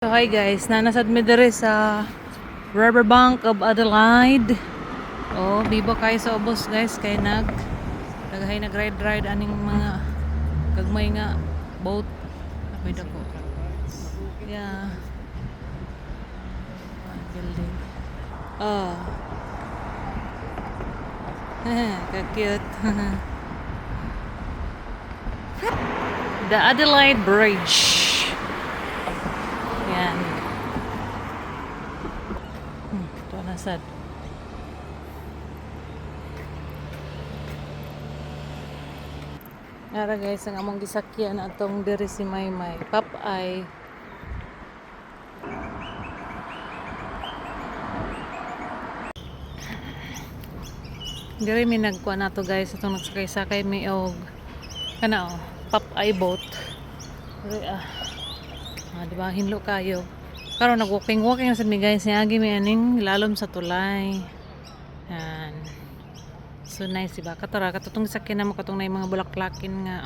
So hi guys, nanasad mi dere sa Riverbank of Adelaide. Oh, bibo kayo sa ubos guys kay naghay nag-ride aning mga gagmay nga boat. Ako'y dako. Yeah. Building. Oh. Ka-cute. The Adelaide Bridge. Yan. Ito nasad. Nara guys, ang among gisakyan atong diri si Maymay. Popeye. Diri mi nagkuha na to guys, atong nagsakay-sakay mi og kana Popeye boat. Diri di ba hinlo kayo. Karon nag-walking sa mi guys, niagi mi aning lalom sa tulay. Yan. So nice diba? Katong sakyan na mo katong na yung mga bulaklakin nga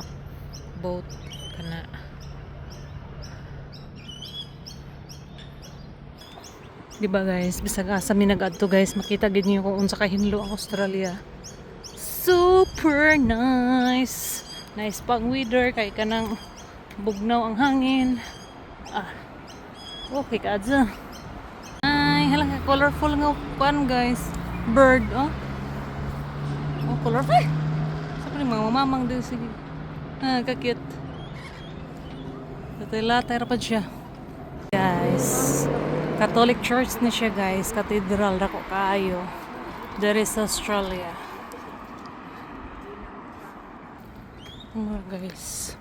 boat kana. Diba guys, bisag asa mi nag-adto guys, makita gid niyo kung unsa ka hinlo ang Australia. Super nice. Nice pang weather kay kanang bugnaw ang hangin. Okay ka adza. Ay, halang ka colorful nga kuan guys. Bird, oh. Oh, colorful. Sa pa mga mamamang din sige. Ka-cute. Latay ra pa siya. Guys, Catholic Church na siya guys. Cathedral dako kaayo. There is Australia. Guys.